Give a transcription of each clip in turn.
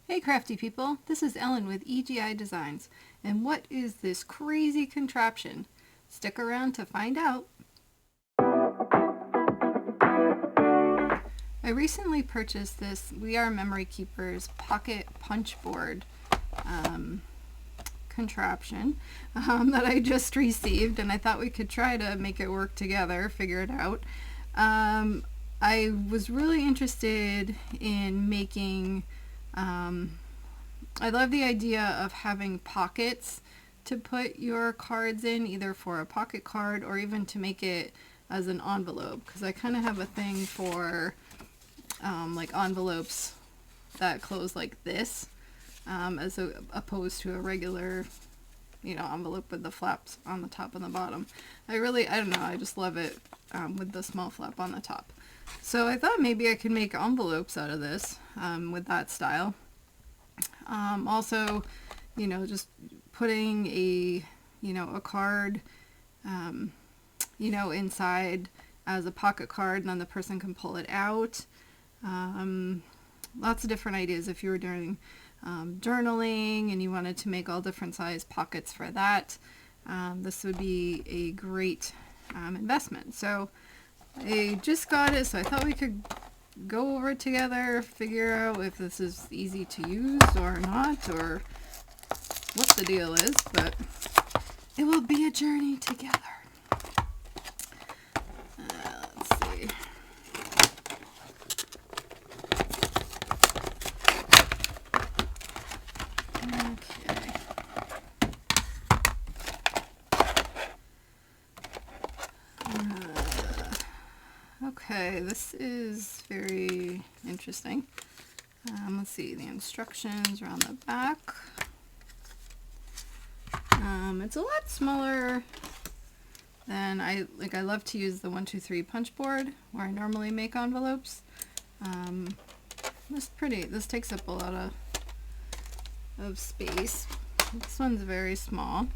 Hey crafty people, this is Ellen with EGI Designs, and what is this crazy contraption? Stick around to find out. I recently purchased this We Are Memory Keepers pocket punch board contraption that I just received, and I thought we could try to make it work together, figure it out. I was really interested in making I love the idea of having pockets to put your cards in, either for a pocket card or even to make it as an envelope, because I kind of have a thing for like envelopes that close like this, as opposed to a regular, envelope with the flaps on the top and the bottom. I don't know, I just love it with the small flap on the top. So I thought maybe I could make envelopes out of this with that style. Also, just putting a card, inside as a pocket card, and then the person can pull it out. Lots of different ideas if you were doing journaling and you wanted to make all different size pockets for that. This would be a great investment. So I just got it, so I thought we could go over it together, figure out if this is easy to use or not, or what the deal is, but it will be a journey together. Let's see. Okay, this is very interesting. Let's see, the instructions are on the back. It's a lot smaller than I love to use the 123 punch board where I normally make envelopes. This takes up a lot of space. This one's very small.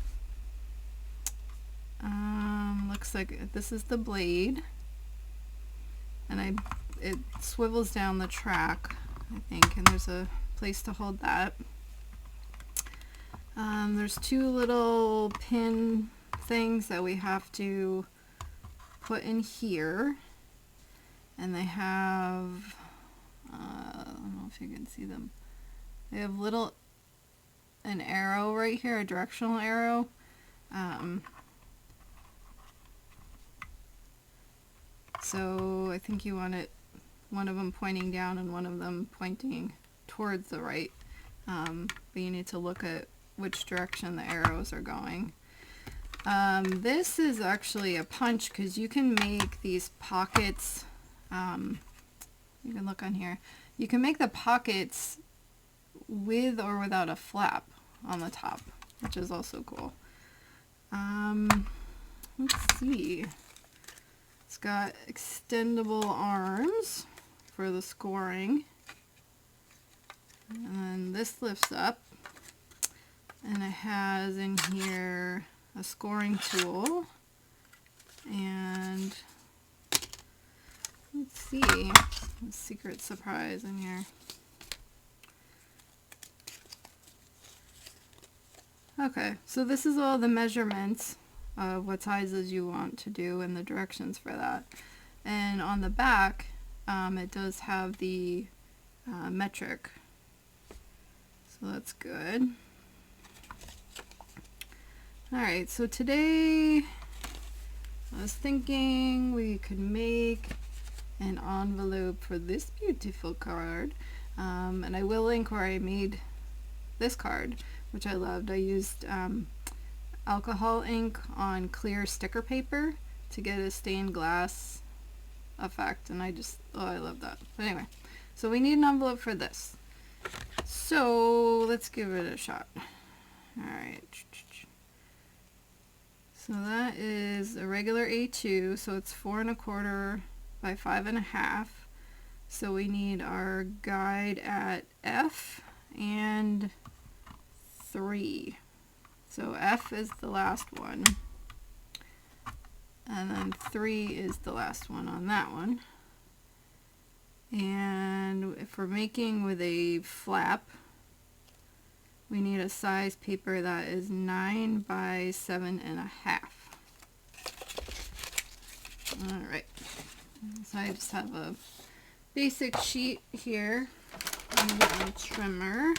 Looks like this is the blade. And it swivels down the track, I think, and there's a place to hold that. There's two little pin things that we have to put in here, and they have, I don't know if you can see them, they have an arrow right here, a directional arrow. So I think you want one of them pointing down and one of them pointing towards the right, but you need to look at which direction the arrows are going. This is actually a punch, because you can make these pockets, you can look on here, you can make the pockets with or without a flap on the top, which is also cool. Let's see. It's got extendable arms for the scoring, and then this lifts up, and it has in here a scoring tool, and let's see, a secret surprise in here. Okay, so this is all the measurements of what sizes you want to do and the directions for that. And on the back, it does have the metric, so that's good. Alright, so today I was thinking we could make an envelope for this beautiful card, and I will link where I made this card, which I loved. I used alcohol ink on clear sticker paper to get a stained glass effect, and I love that. But anyway, so we need an envelope for this, so let's give it a shot. Alright, so that is a regular A2, so it's 4 1/4 by 5 1/2. So we need our guide at F and 3. So F is the last one, and then 3 is the last one on that one. And if we're making with a flap, we need a size paper that is 9 by 7.5. Alright, so I just have a basic sheet here and a trimmer.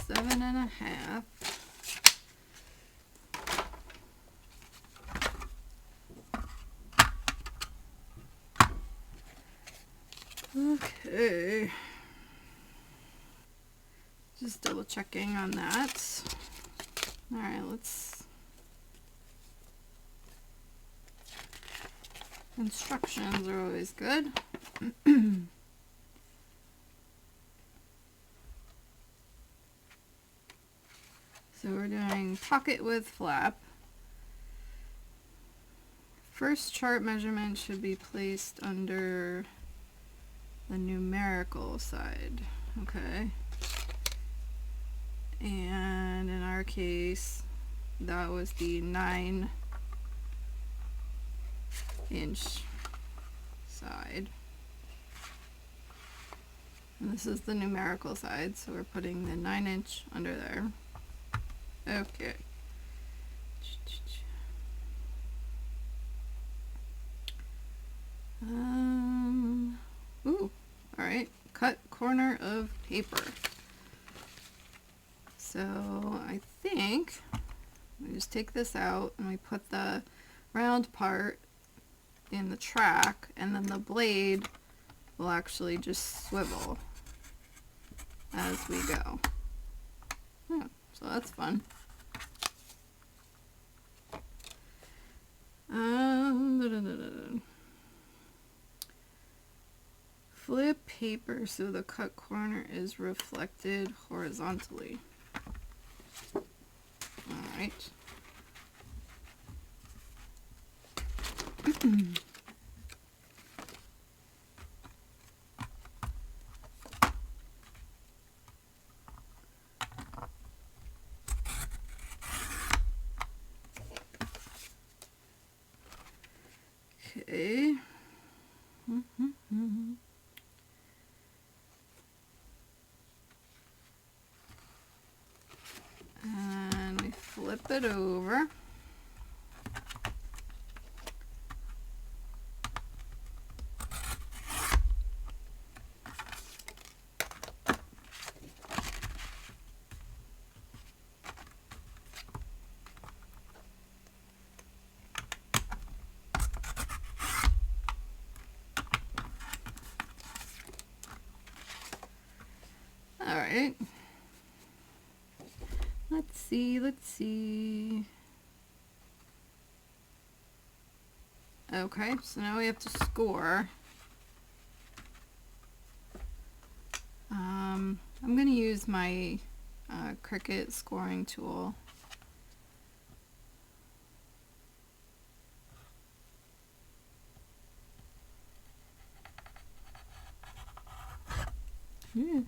Seven and a half. Okay. Just double checking on that. All right, let's. Instructions are always good. So we're doing pocket with flap. First chart measurement should be placed under the numerical side. Okay. And in our case, that was the 9-inch side. And this is the numerical side, so we're putting the 9-inch under there. Okay. Ooh, all right. Cut corner of paper. So I think we just take this out and we put the round part in the track, and then the blade will actually just swivel as we go. Yeah, so that's fun. Flip paper so the cut corner is reflected horizontally. Alright. Okay. And we flip it over. Alright. Let's see. Okay, so now we have to score. I'm going to use my Cricut scoring tool. Yeah.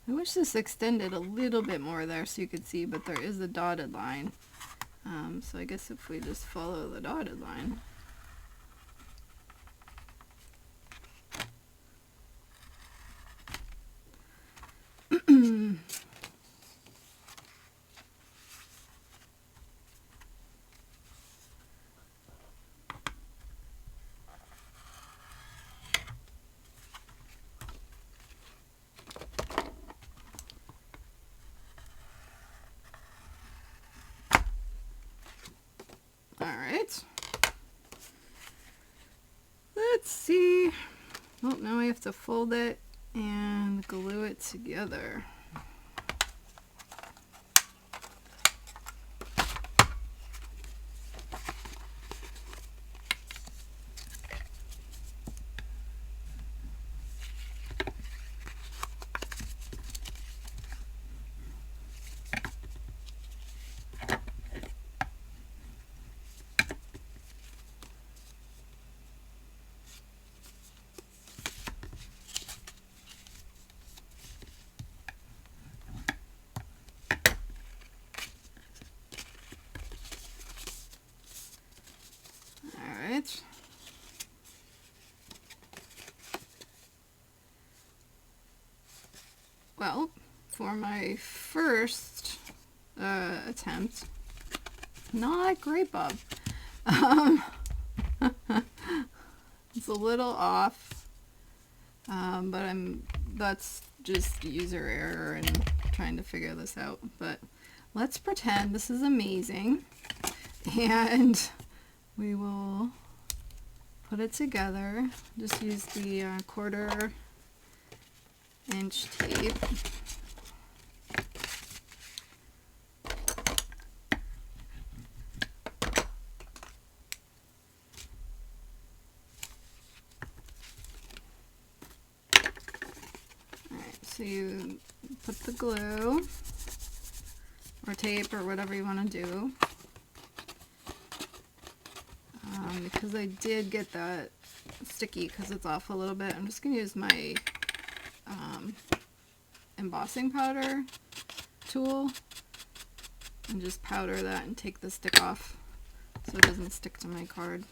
I wish this extended a little bit more there so you could see, but there is a dotted line. So I guess if we just follow the dotted line. Alright. Let's see. Well, now we have to fold it and glue it together. Well, for my first attempt, not great, Bob. It's a little off, but that's just user error and trying to figure this out. But let's pretend this is amazing, and we will put it together. Just use the 1/4 inch tape. So you put the glue or tape or whatever you want to do. Because I did get that sticky because it's off a little bit, I'm just going to use my embossing powder tool and just powder that and take the stick off so it doesn't stick to my card.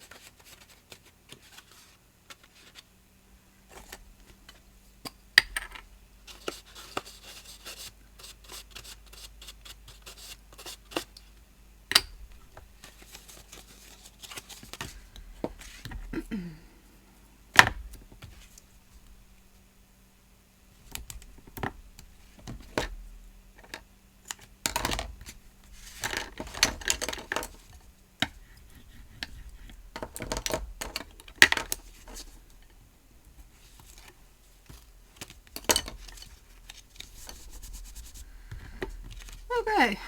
Okay,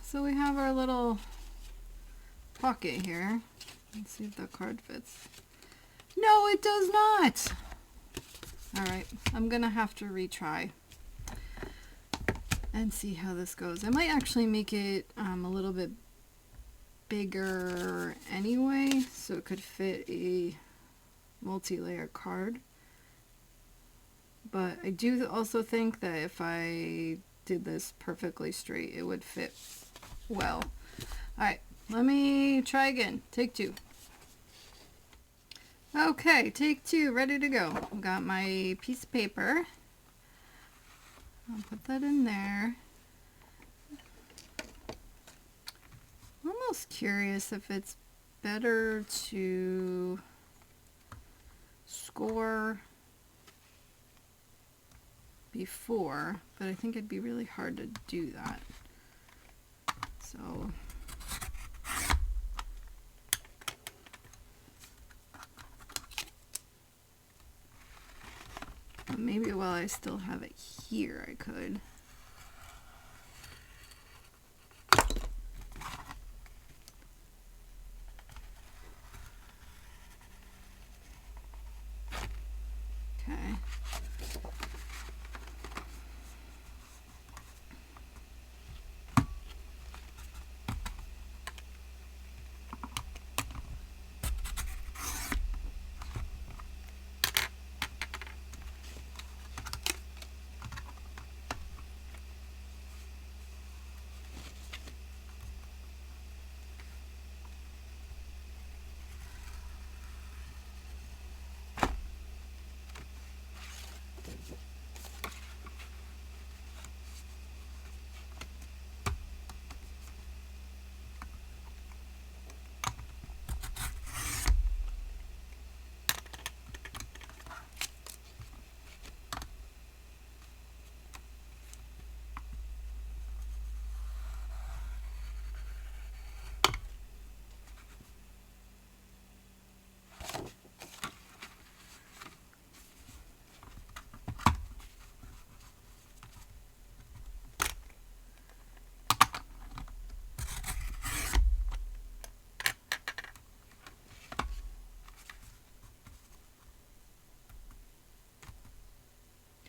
so we have our little pocket here. Let's see if the card fits. No, it does not! Alright, I'm gonna have to retry and see how this goes. I might actually make it a little bit bigger anyway, so it could fit a multi-layer card. But I do also think that if I did this perfectly straight, it would fit well. Alright, let me try again. Take 2. Okay, take 2, ready to go. I've got my piece of paper. I'll put that in there. I'm almost curious if it's better to score before, but I think it'd be really hard to do that. So maybe while I still have it here, I could. Okay.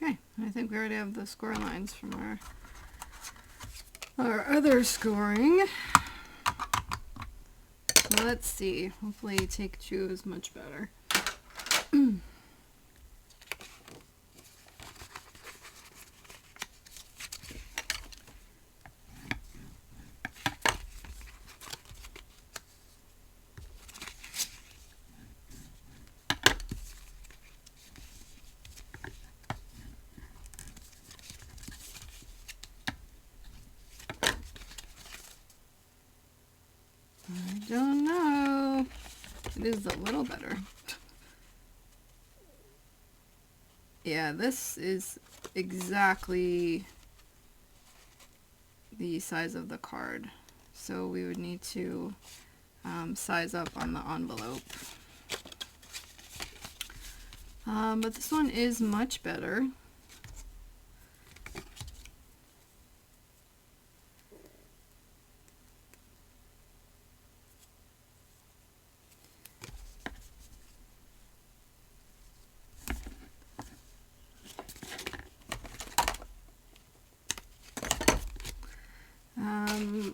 Okay, I think we already have the score lines from our other scoring. So let's see. Hopefully take 2 is much better. don't know. It is a little better. Yeah, this is exactly the size of the card. So we would need to size up on the envelope. But this one is much better.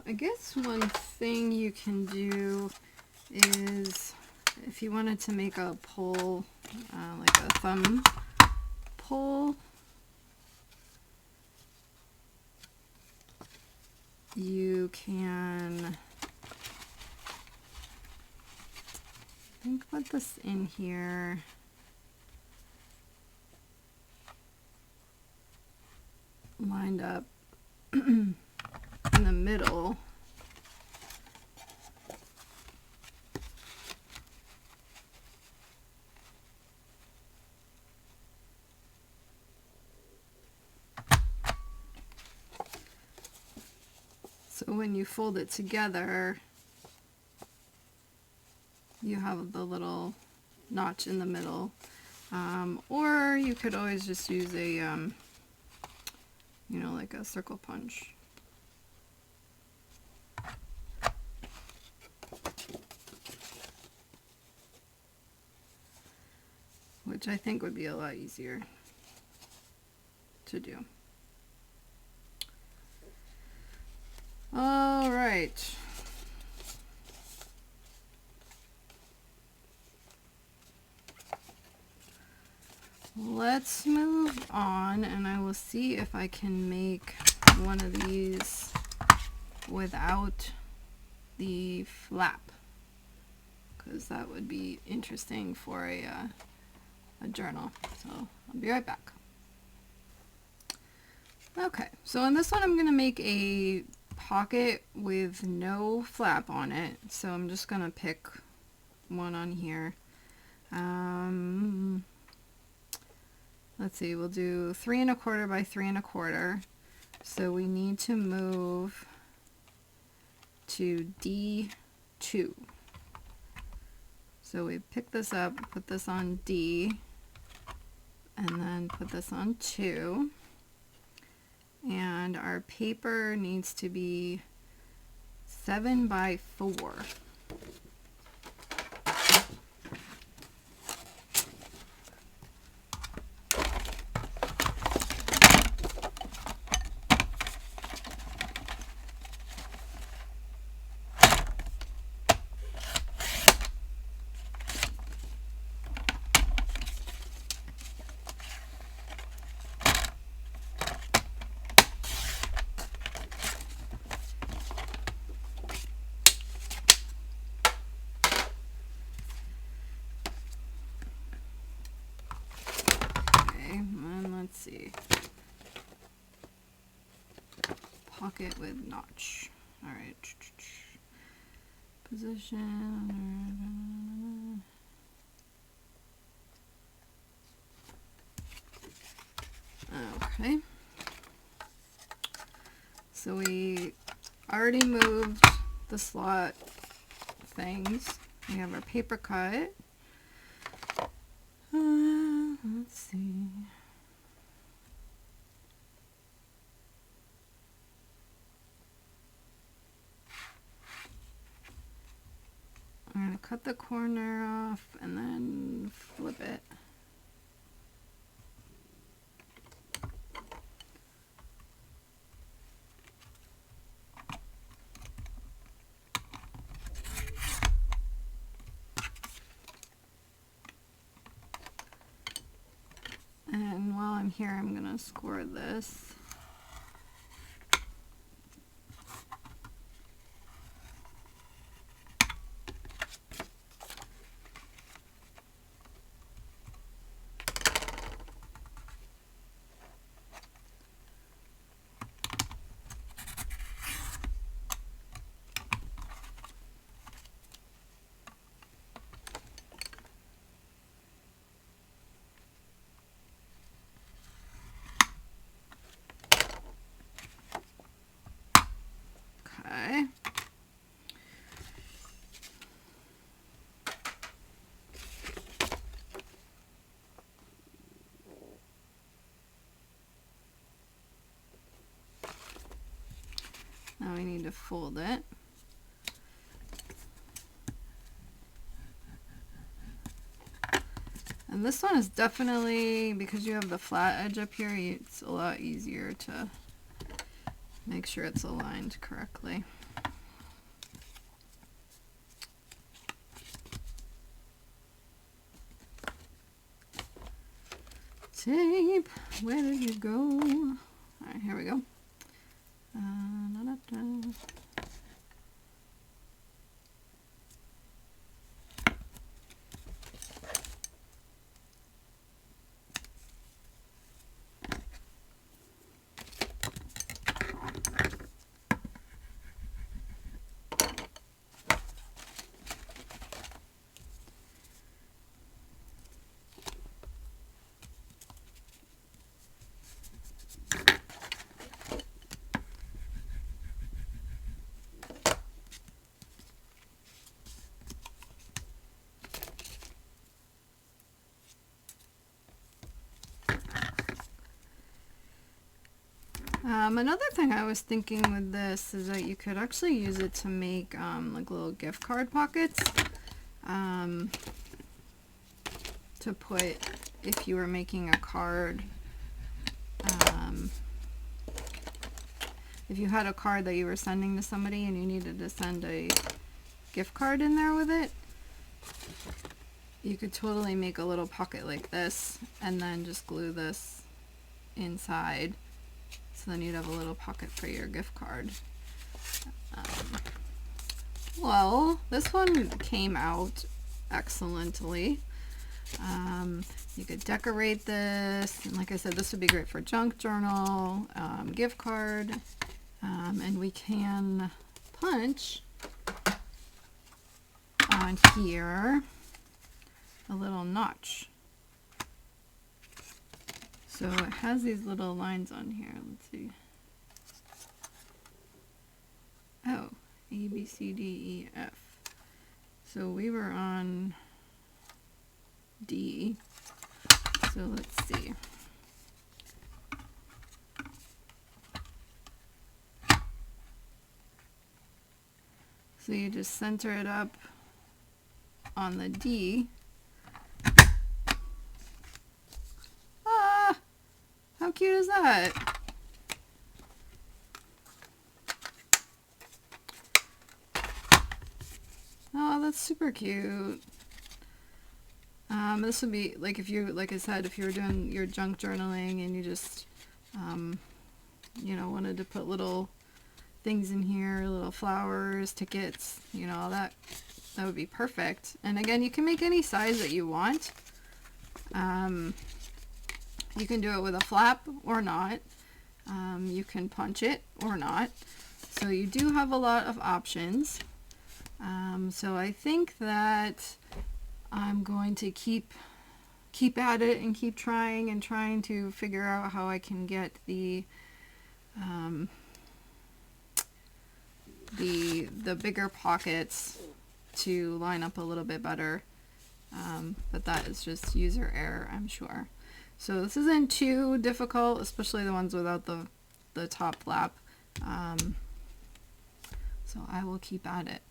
I guess one thing you can do is if you wanted to make a pull, like a thumb pull, you can, I think, put this in here. Lined up in the middle. So when you fold it together, you have the little notch in the middle. Or you could always just use a, you know, like a circle punch. Which I think would be a lot easier to do. All right. Let's move on, and I will see if I can make one of these without the flap, because that would be interesting for a journal. So I'll be right back. Okay, so in this one I'm going to make a pocket with no flap on it. So I'm just going to pick one on here. Let's see, we'll do 3 1/4 by 3 1/4. So we need to move to D2. So we pick this up, put this on D, and then put this on 2. And our paper needs to be 7 by 4. Let's see. Pocket with notch. All right. Position. Okay. So we already moved the slot things. We have our paper cut. Let's see. I'm going to cut the corner off and then flip it. And while I'm here, I'm going to score this. Now we need to fold it. And this one is definitely, because you have the flat edge up here, it's a lot easier to make sure it's aligned correctly. Tape, where did you go? Alright, here we go. Another thing I was thinking with this is that you could actually use it to make like little gift card pockets to put if you were making a card. If you had a card that you were sending to somebody and you needed to send a gift card in there with it, you could totally make a little pocket like this and then just glue this inside. So then you'd have a little pocket for your gift card. Well, this one came out excellently. You could decorate this, and like I said, this would be great for junk journal, gift card, and we can punch on here a little notch. So it has these little lines on here. Let's see. Oh, A, B, C, D, E, F. So we were on D. So let's see. So you just center it up on the D. How cute is that? Oh, that's super cute. This would be like if you, like I said, if you were doing your junk journaling and you just, you know, wanted to put little things in here, little flowers, tickets, you know, that would be perfect. And again, you can make any size that you want. You can do it with a flap or not. You can punch it or not. So you do have a lot of options. So I think that I'm going to keep at it and keep trying and trying to figure out how I can get the bigger pockets to line up a little bit better. But that is just user error, I'm sure. So this isn't too difficult, especially the ones without the top flap. So I will keep at it.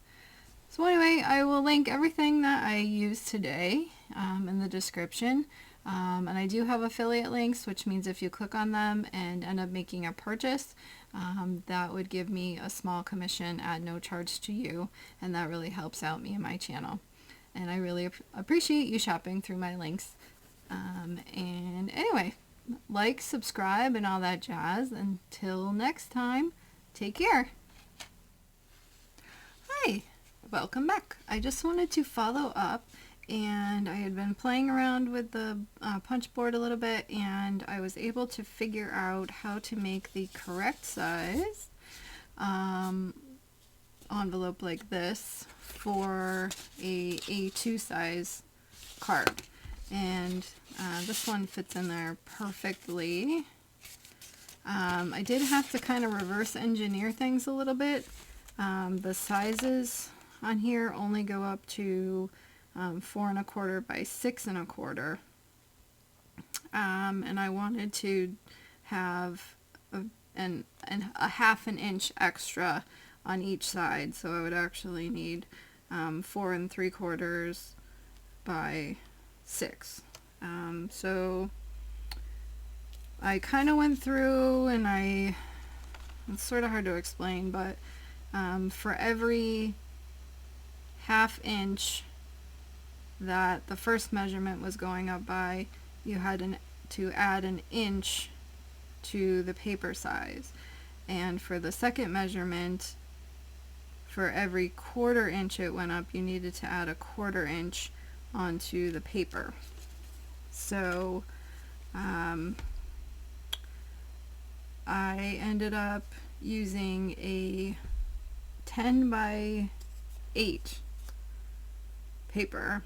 So anyway, I will link everything that I used today in the description. And I do have affiliate links, which means if you click on them and end up making a purchase, that would give me a small commission at no charge to you. And that really helps out me and my channel. And I really appreciate you shopping through my links. And anyway, like, subscribe, and all that jazz. Until next time, take care. Hi, welcome back. I just wanted to follow up, and I had been playing around with the punch board a little bit, and I was able to figure out how to make the correct size envelope like this for a A2 size card. And this one fits in there perfectly. I did have to kind of reverse engineer things a little bit. The sizes on here only go up to 4 1/4 by 6 1/4. And I wanted to have and a half an inch extra on each side. So I would actually need 4 3/4 by 6. So I kind of went through and it's sort of hard to explain, but for every half inch that the first measurement was going up by, you had to add an inch to the paper size. And for the second measurement, for every 1/4 inch it went up, you needed to add a 1/4 inch onto the paper. So I ended up using a 10 by 8 paper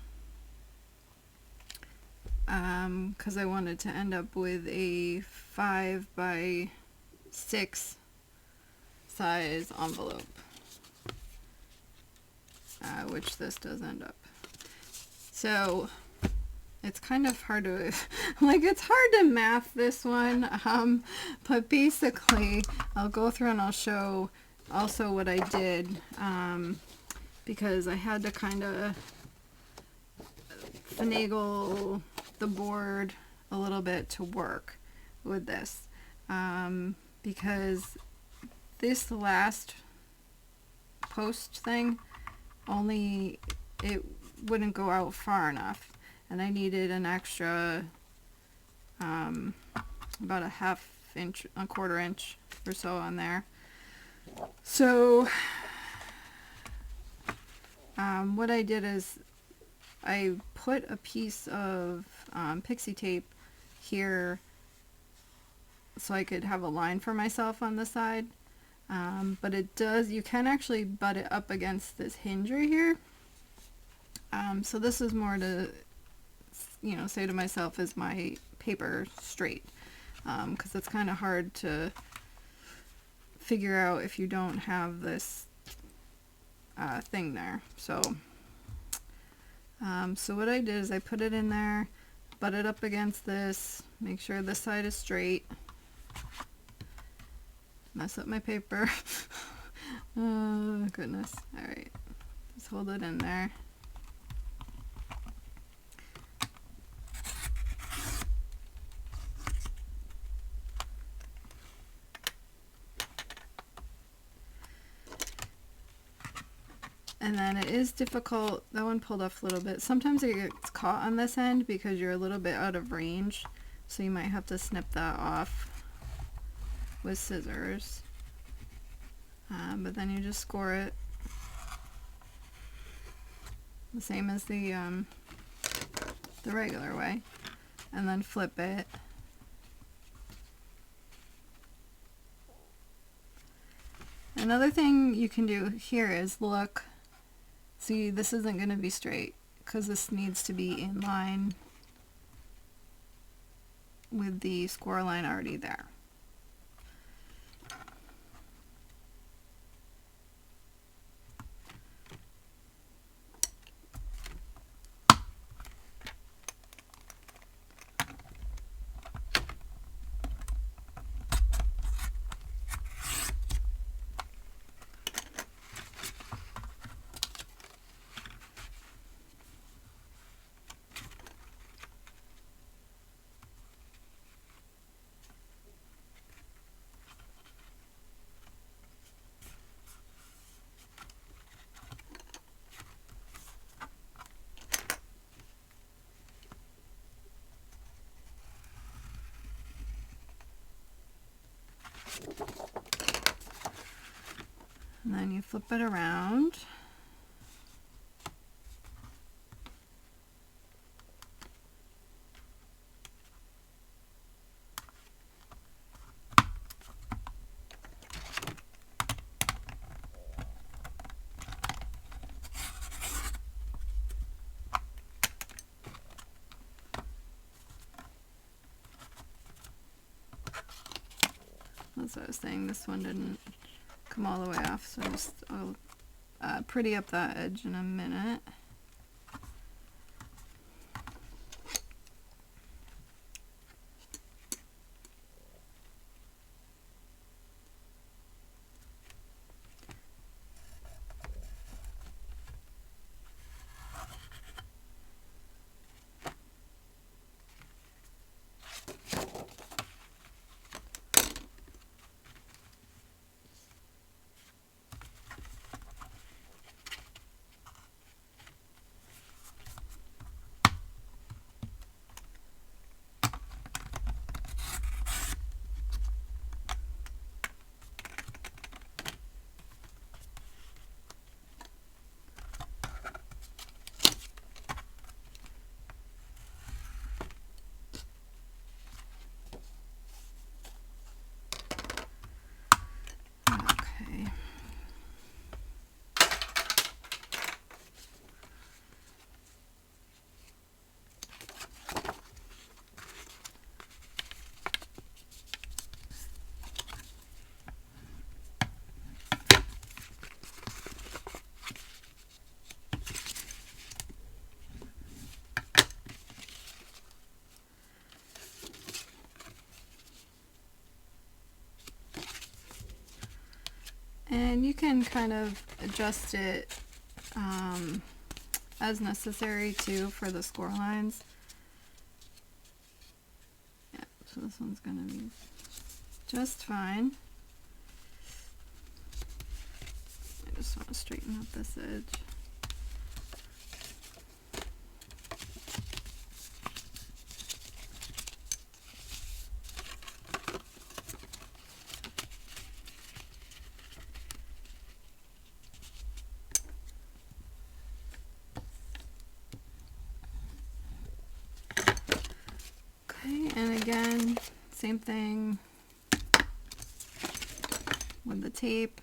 because I wanted to end up with a 5 by 6 size envelope, which this does end up. So it's kind of hard to like, it's hard to math this one, but basically I'll go through and I'll show also what I did, because I had to kind of finagle the board a little bit to work with this, because this last post thing, it wouldn't go out far enough, and I needed an extra about a half inch, a 1/4 inch or so on there. So what I did is I put a piece of Pixie tape here so I could have a line for myself on the side, but you can actually butt it up against this hinge right here. So this is more to, say to myself, is my paper straight? Because it's kind of hard to figure out if you don't have this thing there. So what I did is I put it in there, butt it up against this, make sure this side is straight, mess up my paper. Oh goodness. Alright, just hold it in there. And then it is difficult, that one pulled off a little bit. Sometimes it gets caught on this end because you're a little bit out of range, so you might have to snip that off with scissors. But then you just score it the same as the regular way, and then flip it. Another thing you can do here is look. See, this isn't going to be straight because this needs to be in line with the score line already there. And then you flip it around. That's what I was saying, this one didn't come all the way off, so I'll pretty up that edge in a minute. And you can kind of adjust it as necessary too for the score lines. Yeah, so this one's gonna be just fine. I just want to straighten up this edge. Okay, and again, same thing with the tape.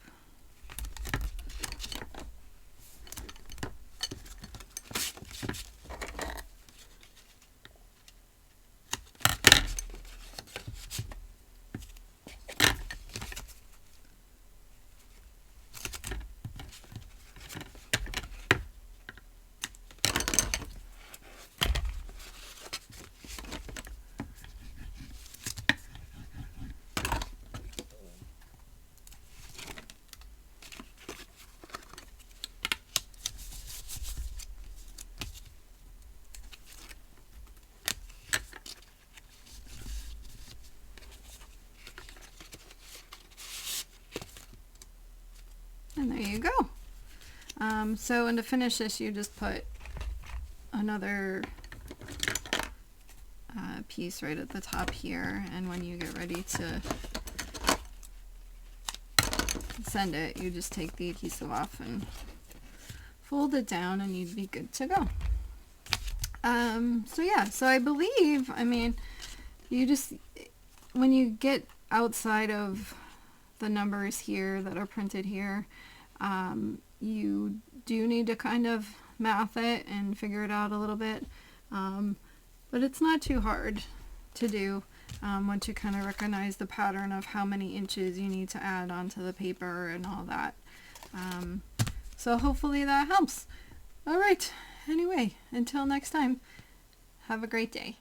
And there you go. And to finish this, you just put another piece right at the top here, and when you get ready to send it, you just take the adhesive off and fold it down and you'd be good to go. So yeah, so I believe, I mean, you just, when you get outside of the numbers here that are printed here, you do need to kind of math it and figure it out a little bit, but it's not too hard to do once you kind of recognize the pattern of how many inches you need to add onto the paper and all that. So hopefully that helps. All right, anyway, until next time, have a great day.